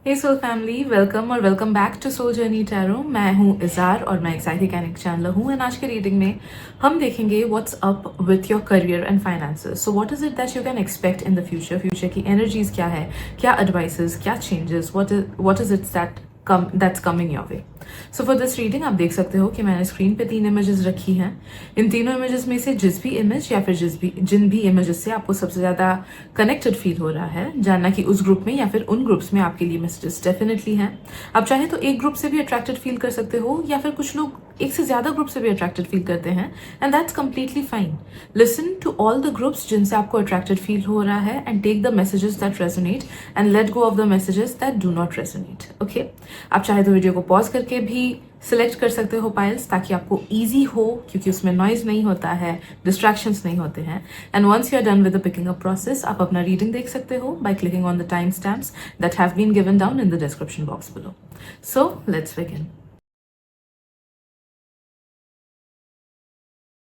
हे soul family, welcome और welcome back to soul journey tarot. मैं हूँ इजार और मैं एक साइकिक चैनलर हूँ। एंड आज के रीडिंग में हम देखेंगे what's up with your career and finances. So what is it that you can expect in the future. Future की एनर्जीज क्या है, क्या एडवाइसेस, क्या changes, what is it that's coming your way. So for this reading आप देख सकते हो कि मैंने स्क्रीन पे 3 इमेजेस रखी हैं। इन तीनों इमेजेस में से जिस भी इमेज या फिर जिन भी इमेजेस से आपको सबसे ज़्यादा कनेक्टेड फील हो रहा है, जानना कि उस ग्रुप में या फिर उन ग्रुप्स में आपके लिए मैसेजेस डेफिनेटली हैं। आप चाहे तो एक ग्रुप से भी अट्रैक्टेड फील कर सकते हो या फिर कुछ लोग एक से ज़्यादा ग्रुप से भी अट्रैक्टेड फील करते हैं, and that's completely fine. Listen to all the groups जिनसे आपको अट्रैक्टेड फील हो रहा है and take the messages that resonate and let go of the messages that do not resonate. Okay, आप चाहे तो वीडियो को पॉज करके भी सिलेक्ट कर सकते हो पाइल्स, ताकि आपको ईजी हो, क्योंकि उसमें नॉइज नहीं होता है, डिस्ट्रैक्शंस नहीं होते हैं। And once you are done with the picking up process, आप अपना रीडिंग देख सकते हो by clicking on the timestamps that have been given down in the description box below. So let's begin.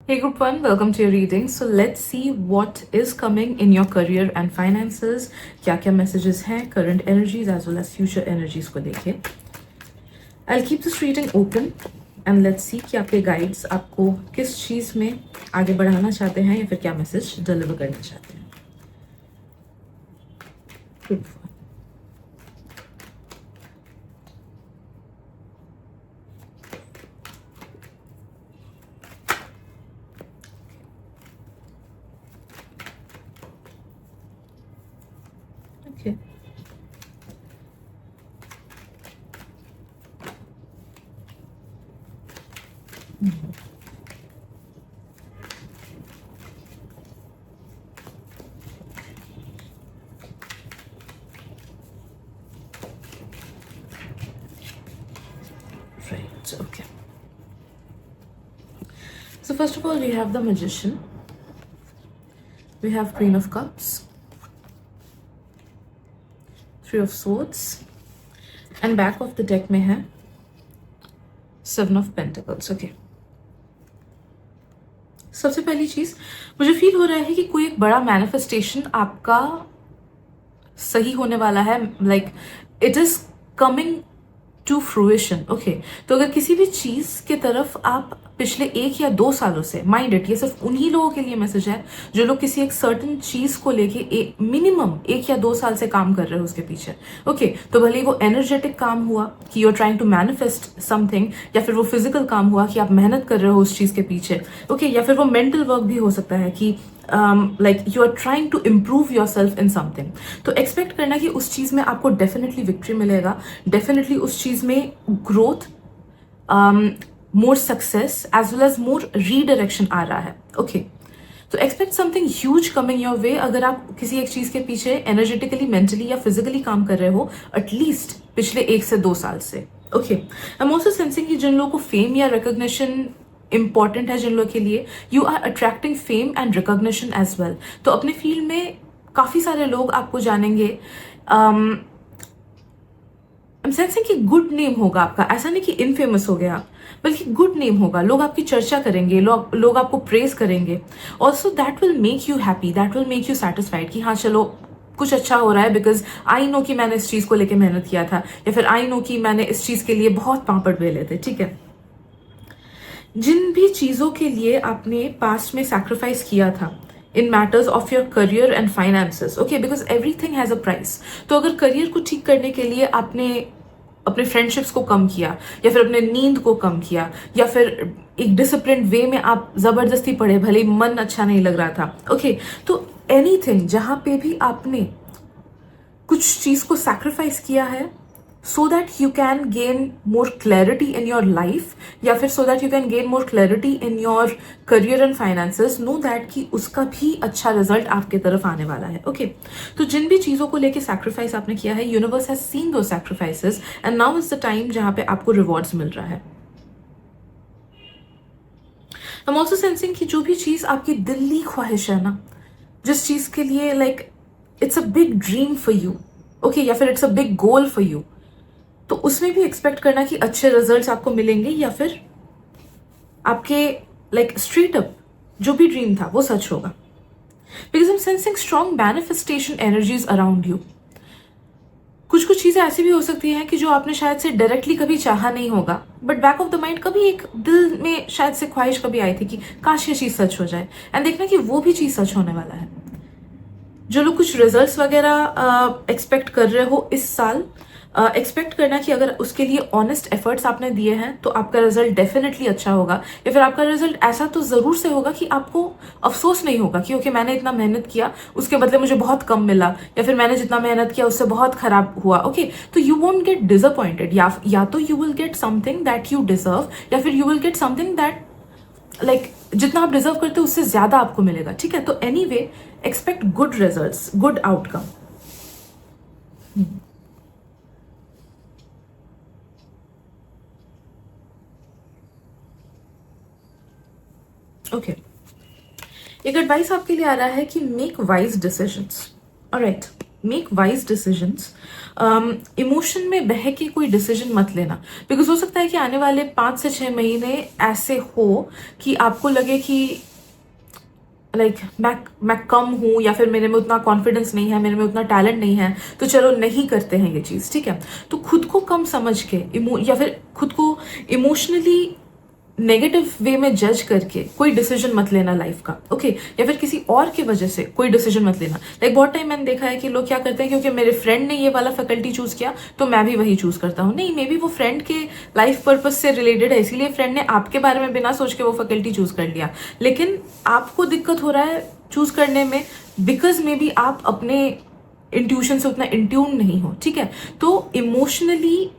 Hey group 1, welcome to your reading. So let's see what is coming in your career and finances. क्या क्या messages हैं current energies as well as future energies को लेके। I'll keep this reading open and let's see कि आपके guides आपको किस चीज़ में आगे बढ़ाना चाहते हैं या फिर क्या मैसेज डिलीवर करना चाहते हैं। Group 1. Okay. Right, okay. So first of all, we have the Magician. We have Queen of Cups, Three of Swords, and back of the deck में है Seven of Pentacles. Okay. सबसे पहली चीज मुझे feel हो रहा है कि कोई एक बड़ा मैनिफेस्टेशन आपका सही होने वाला है, like it is coming to fruition. Okay, तो अगर किसी भी चीज के तरफ आप पिछले 1 या 2 सालों से, माइंड इट, ये सिर्फ उन्हीं लोगों के लिए मैसेज है जो लोग किसी एक सर्टन चीज को लेके मिनिमम 1 या 2 साल से काम कर रहे हो उसके पीछे। ओके, तो भले वो एनर्जेटिक काम हुआ कि you are trying to manifest something, या फिर वो फिजिकल काम हुआ कि आप मेहनत कर रहे हो उस चीज के पीछे। ओके, या फिर वो मेंटल वर्क भी हो सकता है कि like you are trying to improve yourself in something. तो एक्सपेक्ट करना कि उस चीज में आपको डेफिनेटली विक्ट्री मिलेगा, डेफिनेटली उस चीज में growth, more success as well as more redirection आ रहा है। ओके, तो expect something huge coming your way अगर आप किसी एक चीज के पीछे एनर्जेटिकली, मेंटली या फिजिकली काम कर रहे हो एटलीस्ट पिछले 1 से 2 साल से। Okay, I am also sensing कि जिन लोगों को फेम या रिकॉग्निशन इंपॉर्टेंट है, जिन लोगों के लिए, you are attracting fame and recognition as well. तो अपने फील्ड में काफी सारे लोग आपको जानेंगे। आई एम सेंसिंग कि गुड नेम होगा आपका, ऐसा नहीं कि इनफेमस हो गया, बल्कि गुड नेम होगा, लोग आपकी चर्चा करेंगे, लोग आपको प्रेज करेंगे। Also that will make you happy, that will make you satisfied कि हाँ चलो कुछ अच्छा हो रहा है, बिकॉज आई नो कि मैंने इस चीज को लेके मेहनत किया था, या फिर आई नो कि मैंने इस चीज के लिए बहुत पापड़ बेले थे। ठीक है, जिन भी चीजों के लिए आपने पास्ट में सैक्रिफाइस किया था in matters of your career and finances, okay, because everything has a price. तो अगर करियर को ठीक करने के लिए आपने अपने फ्रेंडशिप्स को कम किया, या फिर अपने नींद को कम किया, या फिर एक डिसिप्लिन वे में आप जबरदस्ती पढ़े, भले ही मन अच्छा नहीं लग रहा था, ओके, तो एनीथिंग जहां पे भी आपने कुछ चीज को सैक्रिफाइस किया है so that you can gain more clarity in your life, या फिर so that you can gain more clarity in your career and finances, know that कि उसका भी अच्छा रिजल्ट आपके तरफ आने वाला है। ओके, तो जिन भी चीजों को लेके सैक्रिफाइस आपने किया है, यूनिवर्स हैज सीन दो sacrifices and now is the time जहां पे आपको रिवॉर्ड्स मिल रहा है। आई एम ऑल्सो सेंसिंग कि जो भी चीज आपकी दिल्ली ख्वाहिश है ना, जिस चीज के लिए like it's a big dream for you, okay, या फिर it's a big goal for you, तो उसमें भी एक्सपेक्ट करना कि अच्छे रिजल्ट्स आपको मिलेंगे, या फिर आपके लाइक स्ट्रेट अप जो भी ड्रीम था वो सच होगा। Because I am sensing strong manifestation energies around you. कुछ कुछ चीज़ें ऐसी भी हो सकती हैं कि जो आपने शायद से डायरेक्टली कभी चाहा नहीं होगा, but back of the mind कभी एक दिल में शायद से ख्वाहिश कभी आई थी कि काश ये चीज़ सच हो जाए, एंड देखना कि वो भी चीज़ सच होने वाला है। जो लोग कुछ रिजल्ट्स वगैरह एक्सपेक्ट कर रहे हो इस साल, एक्सपेक्ट करना कि अगर उसके लिए ऑनेस्ट एफर्ट्स आपने दिए हैं तो आपका रिजल्ट डेफिनेटली अच्छा होगा, या फिर आपका रिजल्ट ऐसा तो ज़रूर से होगा कि आपको अफसोस नहीं होगा कि ओके मैंने इतना मेहनत किया उसके बदले मुझे बहुत कम मिला, या फिर मैंने जितना मेहनत किया उससे बहुत खराब हुआ। ओके तो यू वोंट गेट डिसअपॉइंटेड, या तो you will get something that you deserve, या फिर you will get something that like जितना आप डिजर्व करते हो उससे ज्यादा आपको मिलेगा। ठीक है, तो anyway expect good results, good outcome. Okay, एक एडवाइस आपके लिए आ रहा है कि make wise decisions. Alright, make wise decisions. Emotion में बह के कोई डिसीजन मत लेना, बिकॉज हो सकता है कि आने वाले 5 से 6 महीने ऐसे हो कि आपको लगे कि लाइक मैं कम हूँ, या फिर मेरे में उतना कॉन्फिडेंस नहीं है, मेरे में उतना टैलेंट नहीं है, तो चलो नहीं करते हैं ये चीज़। ठीक है, तो खुद को कम समझ के या फिर खुद को इमोशनली नेगेटिव वे में जज करके कोई डिसीजन मत लेना लाइफ का। ओके, या फिर किसी और की वजह से कोई डिसीजन मत लेना। लाइक बहुत टाइम मैंने देखा है कि लोग क्या करते हैं, क्योंकि मेरे फ्रेंड ने ये वाला फैकल्टी चूज किया तो मैं भी वही चूज करता हूँ। नहीं, मे बी वो फ्रेंड के लाइफ पर्पज से रिलेटेड है, इसीलिए फ्रेंड ने आपके बारे में बिना सोच के वो फैकल्टी चूज कर लिया, लेकिन आपको दिक्कत हो रहा है चूज करने में बिकॉज मे बी आप अपने इंट्यूशन से उतना इंट्यून नहीं हो। ठीक है, तो इमोशनली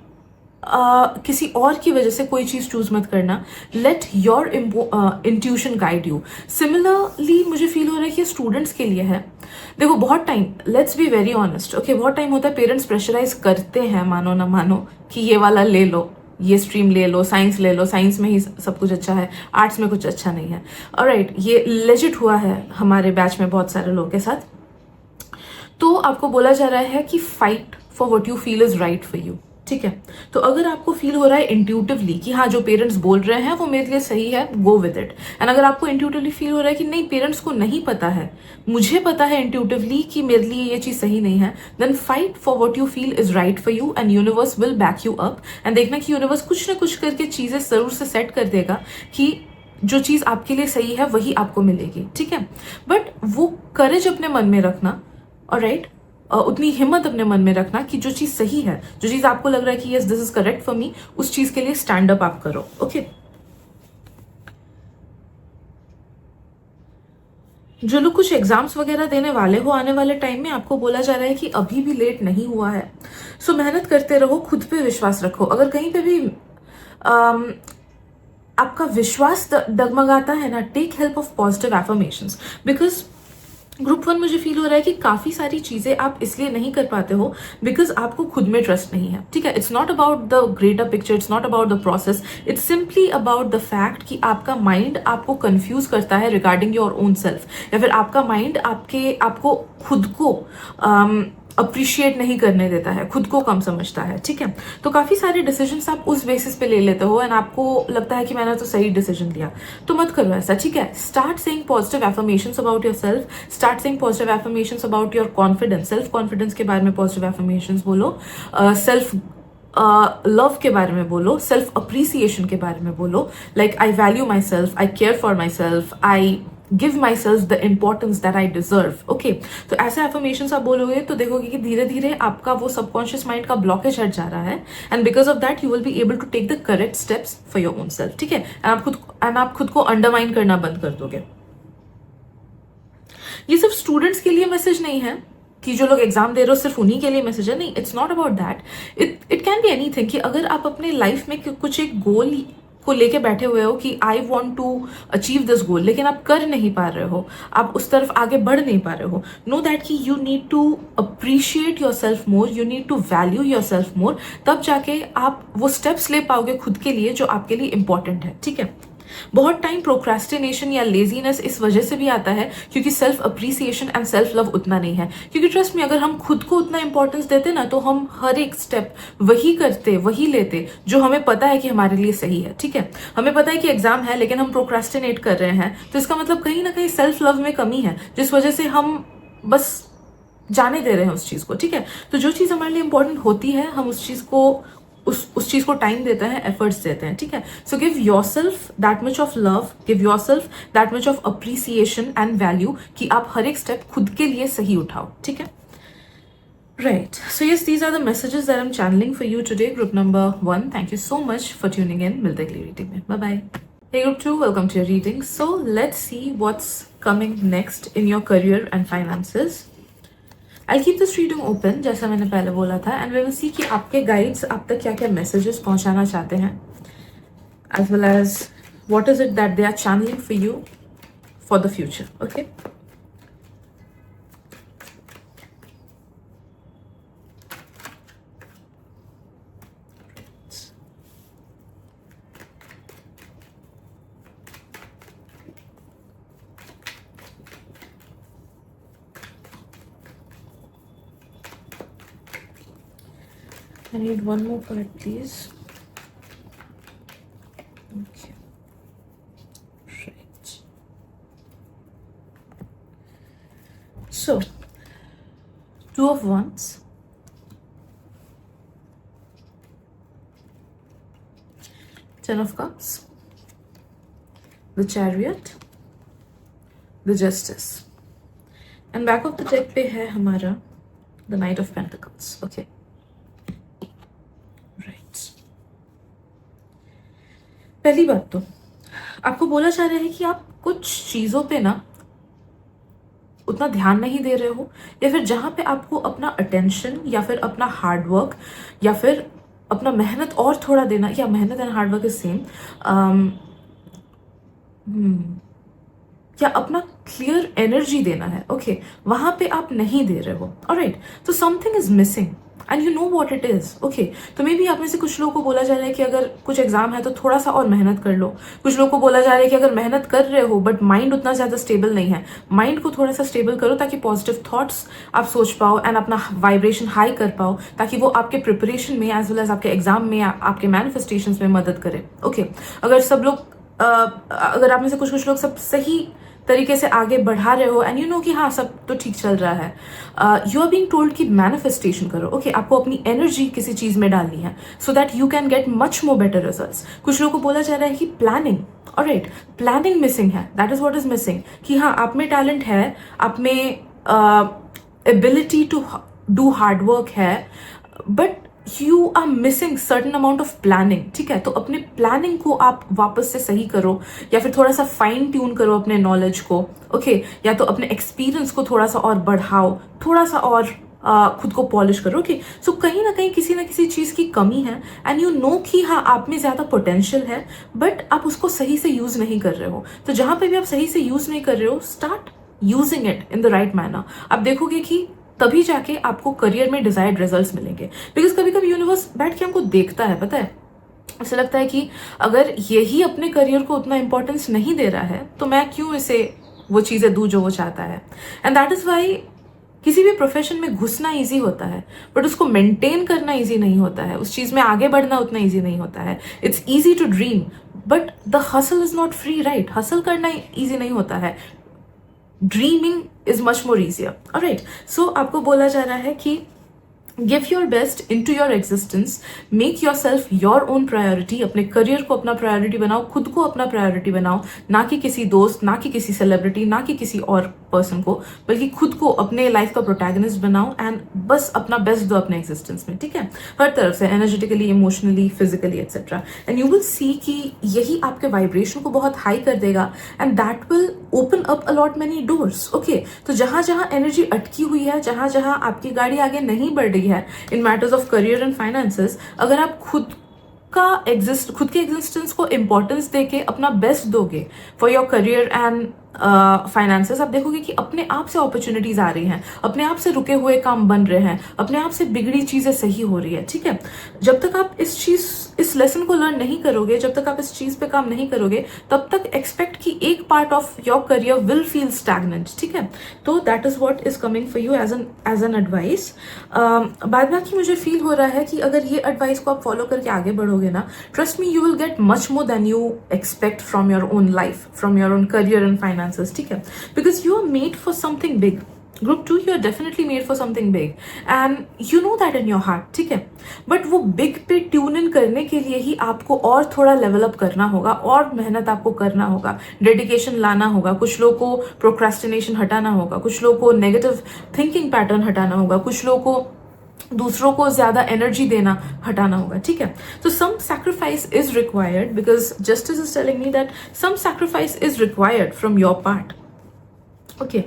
किसी और की वजह से कोई चीज चूज मत करना। Let your intuition guide you. Similarly मुझे फील हो रहा है कि स्टूडेंट्स के लिए है। देखो बहुत time, let's be very honest, okay, बहुत टाइम होता है पेरेंट्स प्रेशराइज करते हैं, मानो ना मानो, कि ये वाला ले लो, ये स्ट्रीम ले लो, साइंस ले लो, साइंस में ही सब कुछ अच्छा है, आर्ट्स में कुछ अच्छा नहीं है। ऑलराइट, ये लेजिट हुआ है हमारे बैच में बहुत सारे लोगों के साथ। तो आपको बोला जा रहा है कि fight for what you feel is right for you. ठीक है, तो अगर आपको फील हो रहा है इंट्यूटिवली कि हाँ जो पेरेंट्स बोल रहे हैं वो मेरे लिए सही है, गो विद इट। एंड अगर आपको इंट्यूटिवली फील हो रहा है कि नहीं पेरेंट्स को नहीं पता है, मुझे पता है इंट्यूटिवली कि मेरे लिए ये चीज सही नहीं है, then fight for what you feel is right for you and universe will back you up. And देखना कि यूनिवर्स कुछ ना कुछ करके चीजें जरूर से सेट कर देगा कि जो चीज आपके लिए सही है वही आपको मिलेगी। ठीक है, बट वो करेज अपने मन में रखना, ऑलराइट, उतनी हिम्मत अपने मन में रखना कि जो चीज सही है, जो चीज आपको लग रहा है कि yes this is correct for me, उस चीज के लिए स्टैंड अप आप करो। ओके, जो लोग कुछ एग्जाम्स वगैरह देने वाले हो आने वाले टाइम में, आपको बोला जा रहा है कि अभी भी लेट नहीं हुआ है। सो मेहनत करते रहो, खुद पे विश्वास रखो। अगर कहीं पे भी आपका विश्वास डगमगाता है ना, take help of positive affirmations, because group 1 मुझे फील हो रहा है कि काफी सारी चीजें आप इसलिए नहीं कर पाते हो बिकॉज आपको खुद में ट्रस्ट नहीं है। ठीक है, it's not about the greater picture, it's not about the process, it's simply about the fact कि आपका माइंड आपको कंफ्यूज करता है रिगार्डिंग योर ओन सेल्फ, या फिर आपका माइंड आपको खुद को अप्रिशिएट नहीं करने देता है, खुद को कम समझता है। ठीक है, तो काफी सारे डिसीजंस आप उस बेसिस पे ले लेते हो एंड आपको लगता है कि मैंने तो सही डिसीजन लिया, तो मत करो ऐसा। ठीक है, start saying positive affirmations about your self, start saying positive affirmations about your confidence, self confidence के बारे में पॉजिटिव एफर्मेशंस बोलो, सेल्फ लव के बारे में बोलो, सेल्फ अप्रिसिएशन के बारे में बोलो, like I value my self, I care for my self, I give my self the importance that I deserve. Okay, तो ऐसे एफर्मेशंस आप बोलोगे तो देखोगे कि धीरे धीरे आपका वो सबकॉन्शियस माइंड का ब्लॉकेज हट जा रहा है, and because of that you will be able to take the correct steps for your own self. ठीक है, एंड आप खुद को अंडरमाइन करना बंद कर दोगे। ये सिर्फ स्टूडेंट्स के लिए मैसेज नहीं है कि जो लोग एग्जाम दे रहे हो सिर्फ उन्हीं के लिए मैसेज है, नहीं, it's not about that. It can be anything कि अगर आप अपने लाइफ में कुछ एक गोल को लेके बैठे हुए हो कि I want to achieve this goal, लेकिन आप कर नहीं पा रहे हो, आप उस तरफ आगे बढ़ नहीं पा रहे हो, नो दैट कि you need to appreciate yourself more, you need to value yourself more, तब जाके आप वो स्टेप्स ले पाओगे खुद के लिए जो आपके लिए इंपॉर्टेंट है। ठीक है, बहुत टाइम प्रोक्रेस्टिनेशन या लेजीनेस इस वजह से भी आता है क्योंकि self appreciation and self love उतना नहीं है। क्योंकि ट्रस्ट में अगर हम खुद को उतना इंपॉर्टेंस देते ना तो हम हर एक स्टेप वही करते, वही लेते जो हमें पता है कि हमारे लिए सही है। ठीक है, हमें पता है कि एग्जाम है लेकिन हम प्रोक्रेस्टिनेट कर रहे हैं, तो इसका मतलब कहीं ना कहीं सेल्फ लव में कमी है, जिस वजह से हम बस जाने दे रहे हैं उस चीज़ को, ठीक है। तो जो चीज़ हमारे लिए इंपॉर्टेंट होती है हम उस चीज़ को उस चीज़ को टाइम देते हैं, एफर्ट्स देते हैं, ठीक है। So give your self that much of love, give your self that much of appreciation and value कि आप हर एक स्टेप खुद के लिए सही उठाओ, ठीक है। Right. So yes, these are the messages that I'm channeling for you today. Group number 1, thank you so much for tuning in. मिलते हैं अगली reading में. Bye bye. Hey group 2, welcome to your reading. So let's see what's coming next in your career and finances. I'll keep this reading open जैसा मैंने पहले बोला था, and we will see कि आपके guides आप तक क्या क्या messages पहुंचाना चाहते हैं, as well as what is it that they are channeling for you for the future. Okay. I need one more card, please. Okay. Right. So, Two of Wands, Ten of Cups, the Chariot, the Justice, and back of the deck पे है हमारा the Knight of Pentacles. Okay. पहली बात तो आपको बोला जा रहा है कि आप कुछ चीज़ों पे ना उतना ध्यान नहीं दे रहे हो, या फिर जहाँ पे आपको अपना अटेंशन या फिर अपना हार्डवर्क या फिर अपना मेहनत और थोड़ा देना, या मेहनत एंड हार्डवर्क इज सेम, या अपना क्लियर एनर्जी देना है, ओके, वहाँ पे आप नहीं दे रहे हो, ऑलराइट। तो something is missing and you know what it is, okay. तो मे बी आप में से कुछ लोगों को बोला जा रहा है कि अगर कुछ एग्जाम है तो थोड़ा सा और मेहनत कर लो। कुछ लोगों को बोला जा रहा है कि अगर मेहनत कर रहे हो बट माइंड उतना ज़्यादा स्टेबल नहीं है, माइंड को थोड़ा सा स्टेबल करो ताकि पॉजिटिव थॉट्स आप सोच पाओ एंड अपना वाइब्रेशन हाई कर पाओ, ताकि वो आपके प्रिपरेशन में एज वेल एज आपके एग्जाम में, आपके मैनिफेस्टेशन में मदद करे, ओके। अगर सब लोग अगर आप में से कुछ लोग सब सही तरीके से आगे बढ़ा रहे हो एंड यू नो कि हाँ सब तो ठीक चल रहा है, यू आर बीइंग टोल्ड कि मैनिफेस्टेशन करो, ओके। आपको अपनी एनर्जी किसी चीज में डालनी है so that you can get much more better results. कुछ लोगों को बोला जा रहा है कि प्लानिंग, ऑलराइट, प्लानिंग मिसिंग है, that is what is missing, कि हाँ आप में टैलेंट है, आप में ability to do hard work है, but you are missing certain amount of planning, ठीक है। तो अपने प्लानिंग को आप वापस से सही करो, या फिर थोड़ा सा फाइन ट्यून करो अपने नॉलेज को, ओके, या तो अपने एक्सपीरियंस को थोड़ा सा और बढ़ाओ, थोड़ा सा और खुद को पॉलिश करो, ओके। सो कहीं ना कहीं किसी ना किसी चीज की कमी है एंड यू नो कि हाँ आप में ज्यादा पोटेंशियल है बट आप उसको सही से यूज नहीं कर रहे हो। तो जहां पे भी आप सही से यूज नहीं कर रहे हो, start using it in the right manner. आप देखोगे कि तभी जाके आपको करियर में डिजायर्ड रिजल्ट्स मिलेंगे। बिकॉज कभी कभी यूनिवर्स बैठ के हमको देखता है, पता है, ऐसा लगता है कि अगर यही अपने करियर को उतना इंपॉर्टेंस नहीं दे रहा है तो मैं क्यों इसे वो चीजें दूं जो वो चाहता है। एंड दैट इज वाई किसी भी प्रोफेशन में घुसना ईजी होता है बट उसको मेंटेन करना ईजी नहीं होता है, उस चीज में आगे बढ़ना उतना ईजी नहीं होता है। It's easy to dream but the hustle is not free, right. Hustle करना ईजी नहीं होता है, dreaming is much more easier, alright. So आपको बोला जा रहा है कि give your best in to your existence, make yourself your own priority. अपने करियर को अपना प्रायोरिटी बनाओ, खुद को अपना प्रायोरिटी बनाओ, ना कि किसी दोस्त, ना कि किसी सेलिब्रिटी, ना कि किसी और पर्सन को, बल्कि खुद को अपने लाइफ का प्रोटैगनिस्ट बनाओ एंड बस अपना बेस्ट दो अपने एग्जिस्टेंस में, ठीक है, हर तरफ से, energetically, emotionally, physically etcetera. And you will see कि यही आपके वाइब्रेशन को बहुत हाई कर देगा and that will open up allot many doors, okay. तो जहां जहां एनर्जी अटकी हुई है, जहां जहां आपकी गाड़ी आगे नहीं बढ़ रही है in matters of career and finances, अगर आप खुद के एग्जिस्टेंस को इंपॉर्टेंस देके अपना बेस्ट दोगे for your career and finances, आप देखोगे कि अपने आप से अपॉर्चुनिटीज आ रही हैं, अपने आप से रुके हुए काम बन रहे हैं, अपने आप से बिगड़ी चीजें सही हो रही है, ठीक है। जब तक आप इस लेसन को लर्न नहीं करोगे, जब तक आप इस चीज पे काम नहीं करोगे, तब तक एक्सपेक्ट कि एक part of your career will feel stagnant, ठीक है। तो that is what is coming for you as an advice. बाद बाकी मुझे फील हो रहा है कि अगर ये एडवाइस को आप फॉलो करके आगे बढ़ोगे ना, trust me, you will get much more than you expect from your own life, from your own career and finances, ठीक है। Because you are made for something big, group 2, you are definitely made for something big and you know that in your heart, ठीक है। But वो big पे tune in करने के लिए ही आपको और थोड़ा लेवल अप करना होगा, और मेहनत आपको करना होगा, डेडिकेशन लाना होगा, कुछ लोगों को प्रोक्रेस्टिनेशन हटाना होगा, कुछ लोगों को नेगेटिव थिंकिंग पैटर्न हटाना होगा, कुछ लोगों को दूसरों को ज्यादा एनर्जी देना हटाना होगा, ठीक है। तो some sacrifice is required because justice is telling me that some sacrifice is required from your part, okay.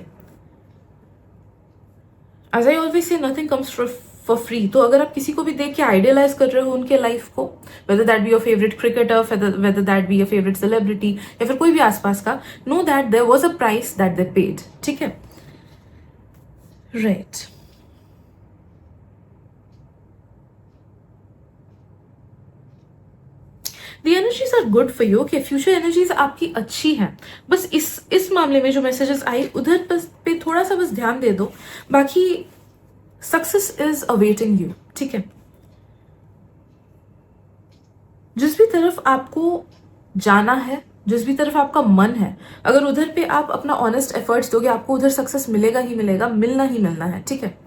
As I always say nothing comes for free. तो अगर आप किसी को भी देख के आइडियलाइज कर रहे हो उनके लाइफ को, whether that be your favourite cricketer, whether that be your favourite celebrity, या फिर कोई भी आसपास का, know that there was a price that they paid, ठीक है, right. The energies are good for you, कि फ्यूचर एनर्जीज आपकी अच्छी हैं, बस इस मामले में जो मैसेजेस आई उधर पे थोड़ा सा बस ध्यान दे दो, बाकी सक्सेस इज अवेटिंग यू, ठीक है। जिस भी तरफ आपको जाना है, जिस भी तरफ आपका मन है, अगर उधर पे आप अपना ऑनेस्ट एफर्ट्स दोगे, आपको उधर सक्सेस मिलेगा ही मिलेगा, मिलना ही मिलना है, ठीक है।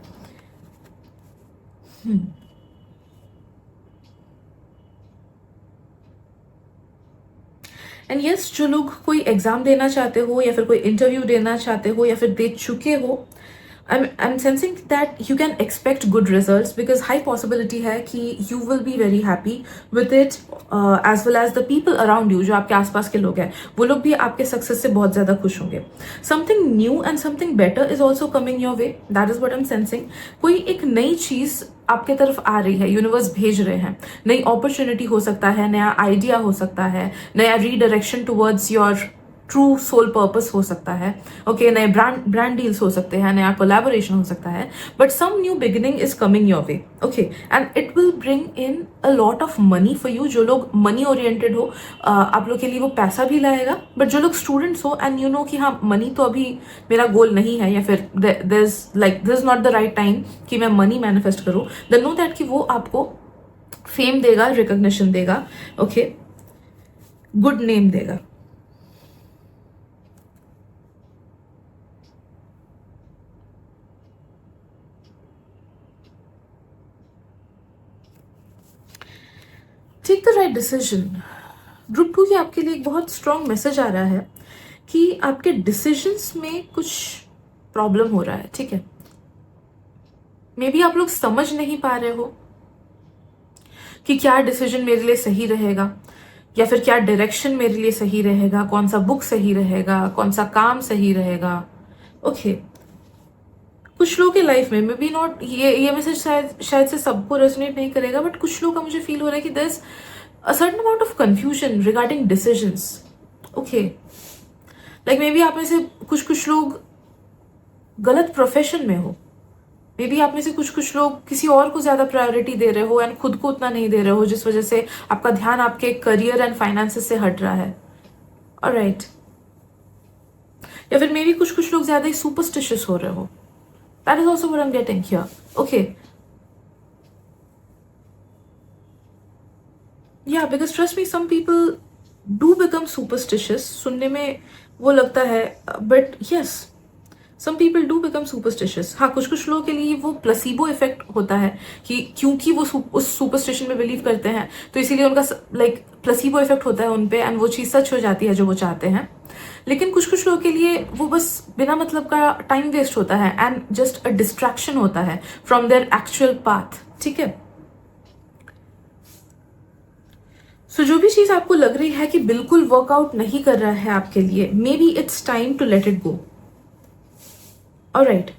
एंड यस, जो लोग कोई एग्जाम देना चाहते हो या फिर कोई इंटरव्यू देना चाहते हो या फिर दे चुके हो, I'm sensing that you can expect good results because high possibility है कि you will be very happy with it, as well as the people around you, जो आपके आसपास के लोग हैं, वो लोग भी आपके सक्सेस से बहुत ज़्यादा खुश होंगे। Something new and something better is also coming your way. That is what I'm sensing. कोई एक नई चीज़ आपके तरफ आ रही है, यूनिवर्स भेज रहे हैं, नई अपॉर्चुनिटी हो सकता है, नया आइडिया हो सकता है, नया redirection towards your true soul purpose हो सकता है, ओके, नए ब्रांड डील्स हो सकते हैं, नया कोलैबोरेशन हो सकता है, but some new beginning is coming your way, okay, and it will bring in a lot of money for you. जो लोग मनी ओरिएंटेड हो, आप लोग के लिए वो पैसा भी लाएगा, बट जो लोग स्टूडेंट्स हो एंड यू नो कि हाँ मनी तो अभी मेरा गोल नहीं है, या फिर this is not the right time कि मैं मनी मैनिफेस्ट करूँ, देन नो दैट कि वो आपको फेम देगा, रिकॉग्निशन देगा, ओके, गुड नेम देगा। Take the right decision. Group 2 की आपके लिए एक बहुत स्ट्रॉन्ग मैसेज आ रहा है कि आपके डिसीजंस में कुछ प्रॉब्लम हो रहा है, ठीक है। मे बी आप लोग समझ नहीं पा रहे हो कि क्या डिसीजन मेरे लिए सही रहेगा, या फिर क्या डायरेक्शन मेरे लिए सही रहेगा, कौन सा बुक सही रहेगा, कौन सा काम सही रहेगा, ओके। कुछ लोगों के लाइफ में मे बी नॉट, ये मैसेज शायद से सबको रेजोनेट नहीं करेगा, बट कुछ लोगों का मुझे फील हो रहा है कि there is a certain amount of confusion regarding decisions, okay. Like maybe आप में से कुछ लोग गलत प्रोफेशन में हो, मे बी आप में से कुछ लोग किसी और को ज्यादा प्रायोरिटी दे रहे हो एंड खुद को उतना नहीं दे रहे हो, जिस वजह से आपका ध्यान आपके करियर एंड फाइनेंसेस से हट रहा है, ऑलराइट। या फिर मे बी कुछ लोग ज्यादा ही सुपरस्टिशियस हो रहे हो। That is also what I'm getting here. Okay. Yeah, because trust me, some people do become superstitious. सुनने में वो लगता है, but yes, some people do become superstitious. हाँ, कुछ लोगों के लिए वो प्लेसिबो इफेक्ट होता है कि क्योंकि वो उस सुपरस्टिशन में बिलीव करते हैं, तो इसीलिए उनका लाइक प्लेसिबो इफेक्ट होता है उन पे, एंड वो चीज़ सच हो जाती है जो वो चाहते हैं। लेकिन कुछ लोगों के लिए वो बस बिना मतलब का टाइम वेस्ट होता है एंड जस्ट अ डिस्ट्रैक्शन होता है फ्रॉम देयर एक्चुअल पाथ, ठीक है। सो जो भी चीज आपको लग रही है कि बिल्कुल वर्कआउट नहीं कर रहा है आपके लिए, maybe it's time to let it go, alright.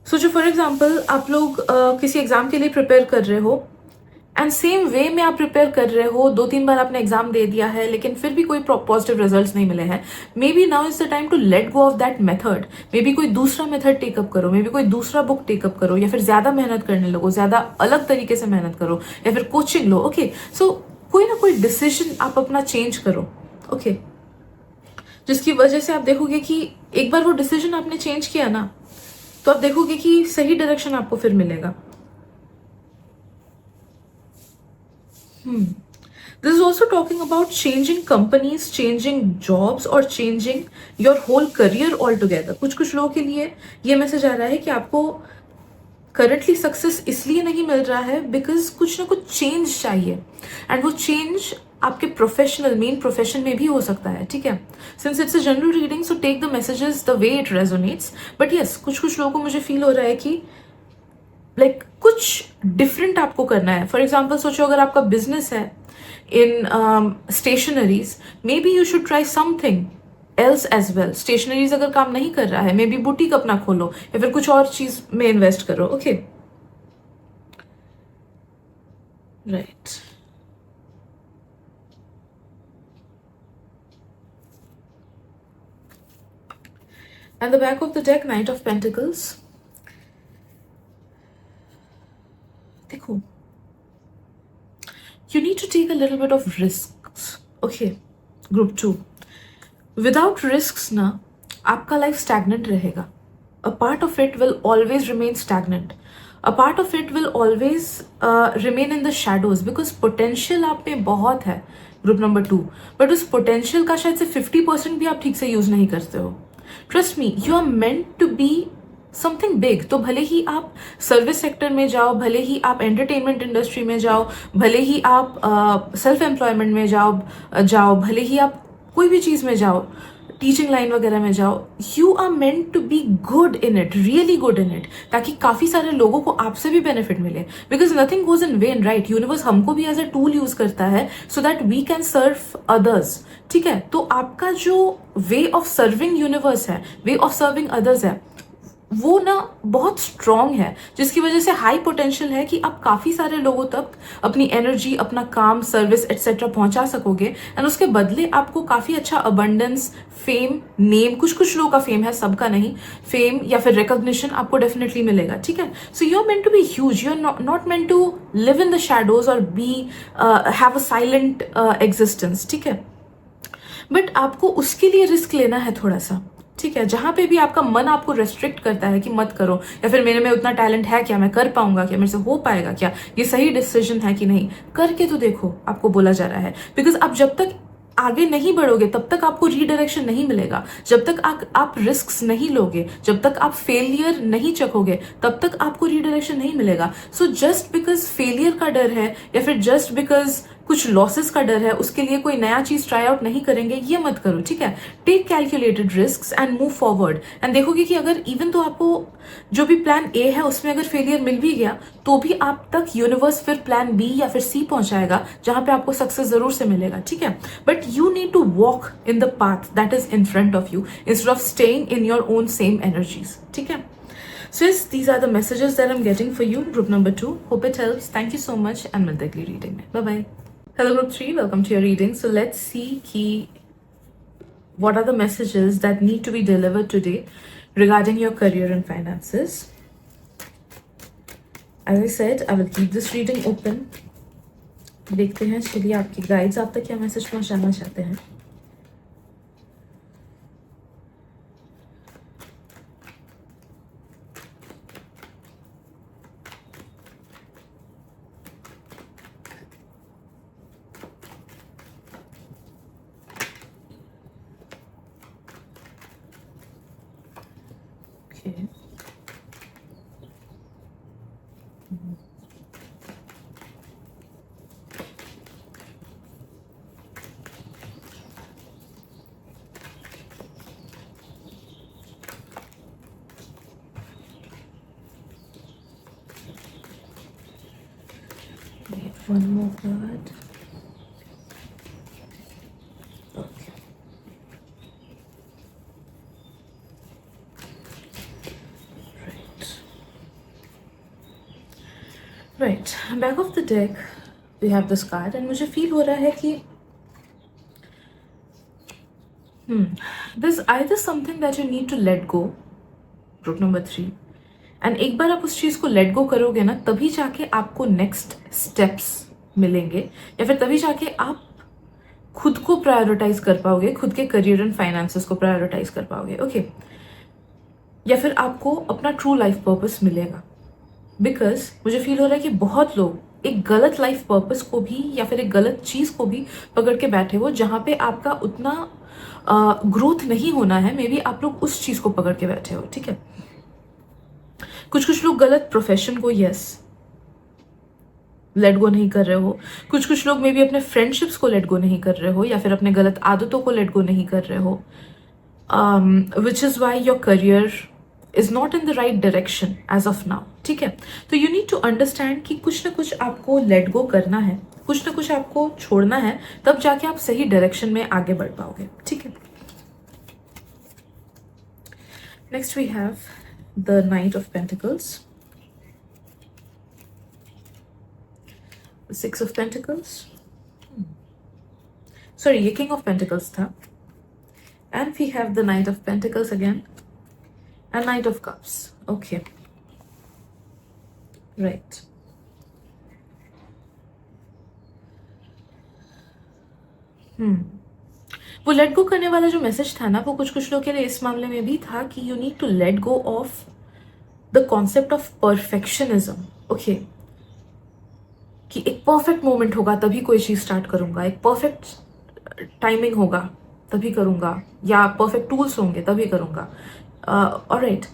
So जो फॉर एग्जाम्पल आप लोग किसी एग्जाम के लिए प्रिपेयर कर रहे हो एंड सेम वे में आप प्रिपेयर कर रहे हो, 2-3 बार आपने एग्जाम दे दिया है लेकिन फिर भी कोई पॉजिटिव रिजल्ट्स नहीं मिले हैं, maybe now is the time to let go of that method. Maybe कोई दूसरा मेथड टेकअप करो, मे बी कोई दूसरा बुक टेकअप करो, या फिर ज्यादा मेहनत करने लगो, ज्यादा अलग तरीके से मेहनत करो, या फिर कोचिंग लो, ओके। सो कोई ना कोई डिसीजन आप अपना चेंज करो, ओके, जिसकी वजह से आप देखोगे कि एक बार वो डिसीजन आपने चेंज किया ना, तो आप देखोगे कि सही डायरेक्शन आपको फिर मिलेगा। This is also talking about changing companies, changing jobs और changing your whole career altogether. कुछ लोगों के लिए ये मैसेज आ रहा है कि आपको करंटली सक्सेस इसलिए नहीं मिल रहा है बिकॉज कुछ ना कुछ चेंज चाहिए, एंड वो चेंज आपके प्रोफेशनल मेन प्रोफेशन में भी हो सकता है. ठीक है, since it's a general reading so take the messages the way it resonates. But yes, कुछ लोगों को मुझे फील हो रहा है कि लाइक कुछ डिफरेंट आपको करना है. फॉर एग्जाम्पल सोचो, अगर आपका बिजनेस है in stationeries, maybe you should try something else as well. Stationeries अगर काम नहीं कर रहा है, मे बी बुटीक अपना खोलो या फिर कुछ और चीज में इन्वेस्ट करो. Okay, right. At the back of the deck, Knight of Pentacles. देखो, you need to take a little bit of risks. Okay, group 2. Without risks ना, आपका life stagnant रहेगा. A part of it will always remain stagnant. A part of it will always remain in the shadows because potential आप में बहुत है, group number 2. But उस potential का शायद से 50% भी आप ठीक से use नहीं करते हो. Trust me, you are meant to be something big. तो भले ही आप सर्विस सेक्टर में जाओ, भले ही आप एंटरटेनमेंट इंडस्ट्री में जाओ, भले ही आप सेल्फ एम्प्लॉयमेंट में जाओ, भले ही आप कोई भी चीज में जाओ, टीचिंग लाइन वगैरह में जाओ, you are meant to be good in it, really good in it, ताकि काफी सारे लोगों को आपसे भी बेनिफिट मिले. Because nothing goes in vain, right. Universe हमको भी एज अ टूल यूज करता है so that we can serve others. ठीक है, तो आपका जो वे ऑफ सर्विंग यूनिवर्स है, वे ऑफ सर्विंग अदर्स है, वो ना बहुत स्ट्रॉन्ग है, जिसकी वजह से हाई पोटेंशियल है कि आप काफी सारे लोगों तक अपनी एनर्जी, अपना काम, सर्विस एटसेट्रा पहुंचा सकोगे. एंड उसके बदले आपको काफी अच्छा अबंडेंस, फेम, नेम, कुछ लोगों का फेम है, सबका नहीं, फेम या फिर रिकॉग्निशन आपको डेफिनेटली मिलेगा. ठीक है, so you are meant to be huge, you are not meant to live in the shadows और be have a silent existence. ठीक है, बट आपको उसके लिए रिस्क लेना है थोड़ा सा. ठीक है, जहां पे भी आपका मन आपको रेस्ट्रिक्ट करता है कि मत करो, या फिर मेरे में उतना टैलेंट है क्या, मैं कर पाऊंगा क्या, मेरे से हो पाएगा क्या, ये सही डिसीजन है कि नहीं, करके तो देखो, आपको बोला जा रहा है. बिकॉज आप जब तक आगे नहीं बढ़ोगे तब तक आपको रीडायरेक्शन नहीं मिलेगा. जब तक आप रिस्क नहीं लोगे, जब तक आप फेलियर नहीं चखोगे, तब तक आपको रीडायरेक्शन नहीं मिलेगा. सो जस्ट बिकॉज फेलियर का डर है या फिर जस्ट बिकॉज कुछ लॉसेस का डर है, उसके लिए कोई नया चीज ट्राई आउट नहीं करेंगे, ये मत करो. ठीक है, take calculated risk and move forward. And देखोगे कि अगर इवन तो आपको जो भी प्लान ए है उसमें अगर फेलियर मिल भी गया, तो भी आप तक यूनिवर्स फिर प्लान बी या फिर सी पहुंचाएगा, जहां पे आपको सक्सेस जरूर से मिलेगा. ठीक है, but you need to walk in the path that is in front of you instead of staying in your own same energies. ठीक है, so yes, these are the messages that I'm getting for you, group number 2. Hope it helps. Thank you so much and मिलते अगली reading में. Bye bye. Hello group 3, welcome to your reading. So let's see what are the messages that need to be delivered today regarding your career and finances. As I said, I will keep this reading open. देखते हैं चलिए आपकी guides आप तक क्या message पहुंचाना चाहते हैं. Okay. One more card. Okay. Right. Back of the deck, we have this card, and मुझे फील हो रहा है कि there's either something that you need to let go, group number 3, and एक बार आप उस चीज को लेट गो करोगे ना, तभी जाके आपको नेक्स्ट स्टेप्स मिलेंगे, या फिर तभी जाके आप खुद को प्रायोरिटाइज कर पाओगे, खुद के करियर एंड फाइनेंसेस को प्रायोरिटाइज कर पाओगे. ओके, या फिर आपको अपना ट्रू लाइफ पर्पस मिलेगा. बिकॉज मुझे फील हो रहा है कि बहुत लोग एक गलत लाइफ पर्पस को भी या फिर एक गलत चीज को भी पकड़ के बैठे हो जहां पे आपका उतना ग्रोथ नहीं होना है, मे बी आप लोग उस चीज को पकड़ के बैठे हो, ठीक है। कुछ लोग गलत प्रोफेशन को लेट गो नहीं कर रहे हो, कुछ लोग मे बी अपने फ्रेंडशिप्स को लेट गो नहीं कर रहे हो, या फिर अपने गलत आदतों को लेट गो नहीं कर रहे हो, which is why your career is not in the right direction as of now, ठीक है। तो यू नीड टू अंडरस्टैंड कि कुछ ना कुछ आपको लेट गो करना है, कुछ ना कुछ आपको छोड़ना है, तब जाके आप सही डायरेक्शन में आगे बढ़ पाओगे, ठीक है। Next we have the knight of pentacles, six of pentacles, sorry ये किंग ऑफ पेंटिकल्स था, and we have the knight of pentacles again and knight of cups, okay, right. वो लेट गो करने वाला जो मैसेज था ना, वो कुछ लोग के लिए इस मामले में भी था कि you need to let go of the concept of perfectionism, okay, कि एक परफेक्ट मोमेंट होगा तभी कोई चीज स्टार्ट करूंगा, एक परफेक्ट टाइमिंग होगा तभी करूंगा, या परफेक्ट टूल्स होंगे तभी करूंगा, ऑलराइट।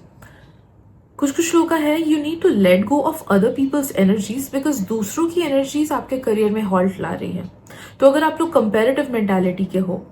कुछ लोगों का है you need to let go of other people's energies, because दूसरों की एनर्जीज आपके करियर में हॉल्ट ला रही है। तो अगर आप लोग कंपेरेटिव मेंटालिटी के हो,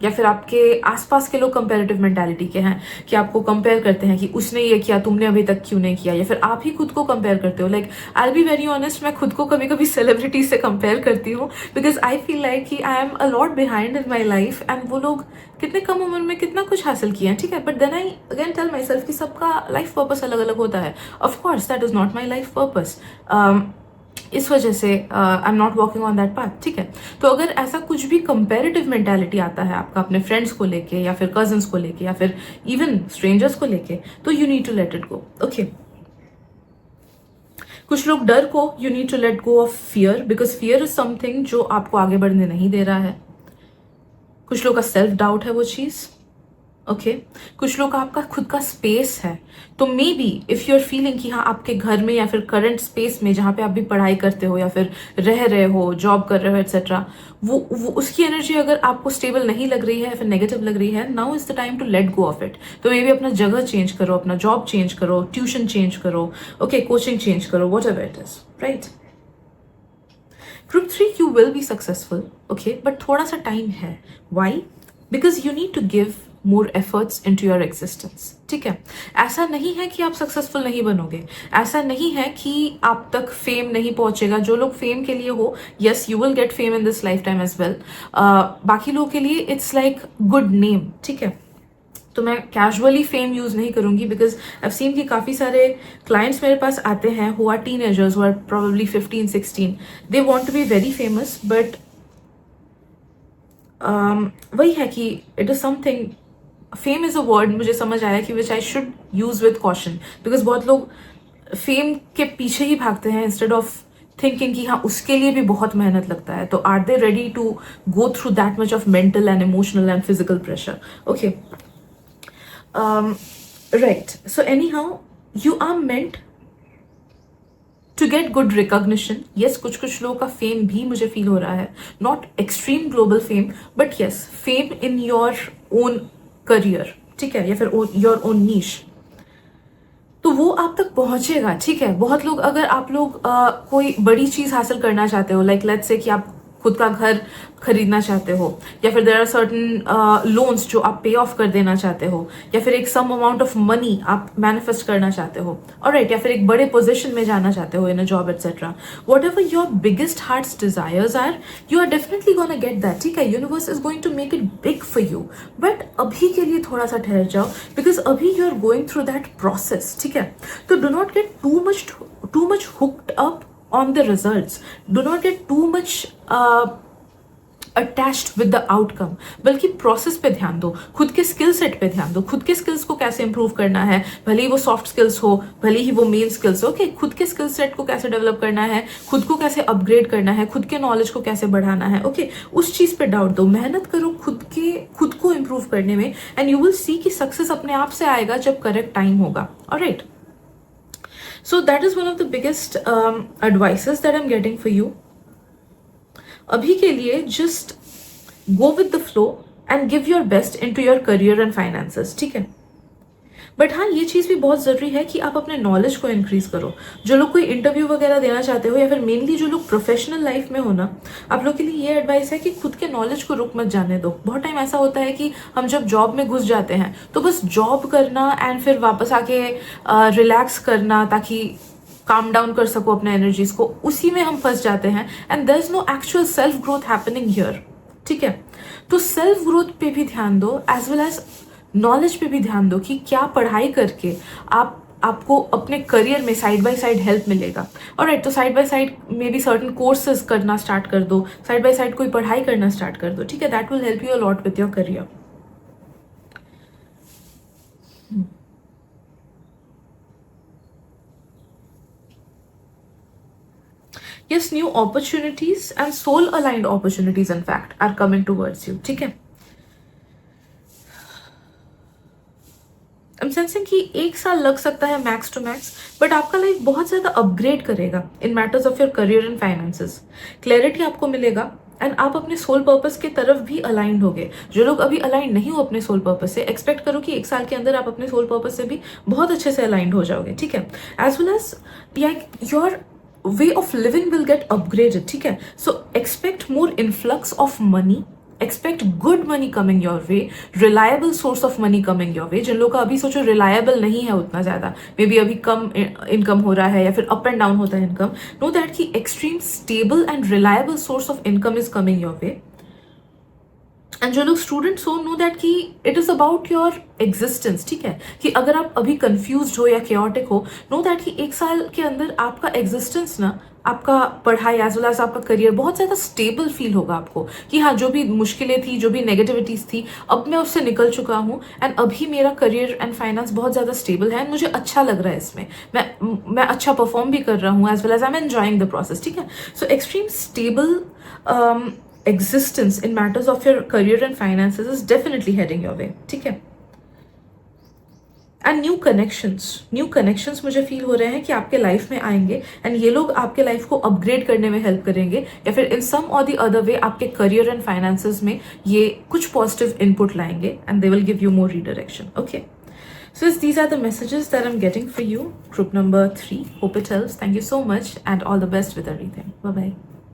या फिर आपके आसपास के लोग कंपेरेटिव मेंटालिटी के हैं कि आपको कंपेयर करते हैं कि उसने ये किया तुमने अभी तक क्यों नहीं किया, या फिर आप ही खुद को कंपेयर करते हो, like I will be very honest, मैं खुद को कभी कभी सेलिब्रिटी से कंपेयर करती हूँ, बिकॉज आई फील लाइक कि I am a lot behind in my life, and वो लोग कितने कम उम्र में कितना कुछ हासिल किया है, ठीक है। But then I again tell myself कि सबका लाइफ पर्पस अलग अलग होता है। Of course that is not my life purpose, इस वजह से I am not walking on that path, ठीक है। तो अगर ऐसा कुछ भी कंपेरेटिव मेंटालिटी आता है आपका अपने फ्रेंड्स को लेके, या फिर कजन्स को लेके, या फिर इवन स्ट्रेंजर्स को लेके, तो you need to let it go, okay. कुछ लोग डर को you need to let go of fear, because fear is something जो आपको आगे बढ़ने नहीं दे रहा है। कुछ लोग का सेल्फ डाउट है वो चीज, ओके। कुछ लोग का आपका खुद का स्पेस है, तो maybe if you are feeling कि हाँ आपके घर में या फिर करंट स्पेस में जहाँ पे आप भी पढ़ाई करते हो या फिर रह रहे हो, जॉब कर रहे हो एक्सेट्रा, वो उसकी एनर्जी अगर आपको स्टेबल नहीं लग रही है या फिर नेगेटिव लग रही है, now is the time to let go of it. तो मे बी अपना जगह चेंज करो, अपना जॉब चेंज करो, ट्यूशन चेंज करो, ओके, कोचिंग चेंज करो, whatever it is, right. Group 3 you will be successful, okay, but थोड़ा सा टाइम है। Why? Because you need to give more efforts into your existence, ठीक है। ऐसा नहीं है कि आप सक्सेसफुल नहीं बनोगे, ऐसा नहीं है कि आप तक फेम नहीं पहुंचेगा। जो लोग फेम के लिए हो, yes you will get fame in this lifetime as well. बाकी लोगों के लिए इट्स लाइक गुड नेम, ठीक है। तो मैं कैजुअली फेम यूज नहीं करूंगी, बिकॉज आई सीन कि काफी सारे क्लाइंट्स मेरे पास आते हैं who are teenagers, who are probably 15-16, they want to be very famous, but वही है कि it is something, fame is a word मुझे समझ आया कि which I should use with caution, because बहुत लोग फेम के पीछे ही भागते हैं इंस्टेड ऑफ थिंकिंग कि हाँ उसके लिए भी बहुत मेहनत लगता है। तो are they ready to go through that much of mental and emotional and physical pressure, okay, right. So anyhow, you are meant to get good recognition. Yes, कुछ लोगों का फेम भी मुझे फील हो रहा है, not extreme global fame, but yes, fame in your own career, ठीक है, या फिर your own niche. तो वो आप तक पहुंचेगा, ठीक है। बहुत लोग, अगर आप लोग कोई बड़ी चीज हासिल करना चाहते हो, लाइक लेट्स से कि आप खुद का घर खरीदना चाहते हो, या फिर देयर आर सर्टन लोन्स जो आप पे ऑफ कर देना चाहते हो, या फिर एक सम अमाउंट ऑफ मनी आप मैनिफेस्ट करना चाहते हो, ऑलराइट, या फिर एक बड़े पोजीशन में जाना चाहते हो in a job etcetera, whatever your biggest heart's desires are, you are definitely gonna get that, ठीक है। Universe is going to make it big for you, but अभी के लिए थोड़ा सा ठहर जाओ, बिकॉज अभी you are going through that process, ठीक है। तो do not get too much hooked up on the results. Do not get too much attached with the outcome, बल्कि प्रोसेस पे ध्यान दो, खुद के स्किल सेट पे ध्यान दो, खुद के स्किल्स को कैसे इंप्रूव करना है, भले ही वो सॉफ्ट स्किल्स हो, भले ही वो मेन स्किल्स हो, ओके, खुद के स्किल सेट को कैसे डेवलप करना है, खुद को कैसे अपग्रेड करना है, खुद के नॉलेज को कैसे बढ़ाना है, ओके, उस चीज पे डाउट दो, मेहनत करो खुद को इंप्रूव करने में, एंड यू विल सी कि सक्सेस अपने आप से आएगा जब करेक्ट टाइम होगा, alright. So that is one of the biggest advices that I'm getting for you. अभी के लिए just go with the flow and give your best into your career and finances, ठीक है? बट हाँ, ये चीज़ भी बहुत ज़रूरी है कि आप अपने नॉलेज को इंक्रीज करो. जो लोग कोई इंटरव्यू वगैरह देना चाहते हो या फिर मेनली जो लोग प्रोफेशनल लाइफ में हो ना, आप लोग के लिए ये एडवाइस है कि खुद के नॉलेज को रुक मत जाने दो. बहुत टाइम ऐसा होता है कि हम जब जॉब में घुस जाते हैं तो बस जॉब करना एंड फिर वापस आके रिलैक्स करना ताकि काम डाउन कर सको अपने एनर्जीज को, उसी में हम फंस जाते हैं and there is no actual self growth happening here. ठीक है, तो सेल्फ ग्रोथ पे भी ध्यान दो एज वेल एज नॉलेज पे भी ध्यान दो कि क्या पढ़ाई करके आपको अपने करियर में साइड बाय साइड हेल्प मिलेगा. ऑलराइट, तो side by side may be certain courses करना स्टार्ट कर दो, साइड बाय साइड कोई पढ़ाई करना स्टार्ट कर दो. ठीक है, that will help you a lot with your career. Yes, new opportunities and soul aligned opportunities in fact are coming towards you. ठीक है, I'm sensing कि 1 साल लग सकता है मैक्स टू मैक्स, बट आपका लाइफ बहुत ज्यादा अपग्रेड करेगा in matters of your career and finances. Clarity आपको मिलेगा एंड आप अपने सोल पर्पस के तरफ भी अलाइंड होगे. जो लोग अभी अलाइंड नहीं हो अपने सोल पर्पस से, एक्सपेक्ट करो कि 1 साल के अंदर आप अपने सोल पर्पस से भी बहुत अच्छे से अलाइंड हो जाओगे. ठीक है, as well as your way of living will get upgraded. ठीक है, so expect more influx of money, expect good money coming your way, reliable source of money coming your way. जिन लोगों का अभी सोचो रिलायबल नहीं है उतना ज्यादा, मे बी अभी कम इनकम हो रहा है या फिर अप एंड डाउन होता है इनकम, नो दैट कि extreme stable and reliable source of income is coming your way. And जो लोग स्टूडेंट्स हो, नो दैट कि it is about your existence. ठीक है, कि अगर आप अभी कंफ्यूज हो या केओटिक हो, नो दैट कि 1 साल के अंदर आपका एग्जिस्टेंस ना, आपका पढ़ाई एज वेल एज आपका करियर बहुत ज्यादा स्टेबल फील होगा आपको कि हाँ, जो भी मुश्किलें थी, जो भी नेगेटिविटीज थी, अब मैं उससे निकल चुका हूँ एंड अभी मेरा करियर एंड फाइनेंस बहुत ज्यादा स्टेबल है एंड मुझे अच्छा लग रहा है इसमें, मैं अच्छा परफॉर्म भी कर रहा हूँ as well as I am enjoying the process. ठीक है, so extreme stable existence in matters of your career and finances is definitely heading your way. ठीक है, एंड न्यू कनेक्शंस मुझे फील हो रहे हैं कि आपके लाइफ में आएंगे एंड ये लोग आपके लाइफ को अपग्रेड करने में हेल्प करेंगे या फिर इन सम और द अदर वे आपके करियर एंड फाइनेंसेस में ये कुछ पॉजिटिव इनपुट लाएंगे and they will give you more redirection. Okay, so these are the messages that I'm getting for you, group number 3. Hope it helps. Thank you so much and all the best with everything. Bye bye.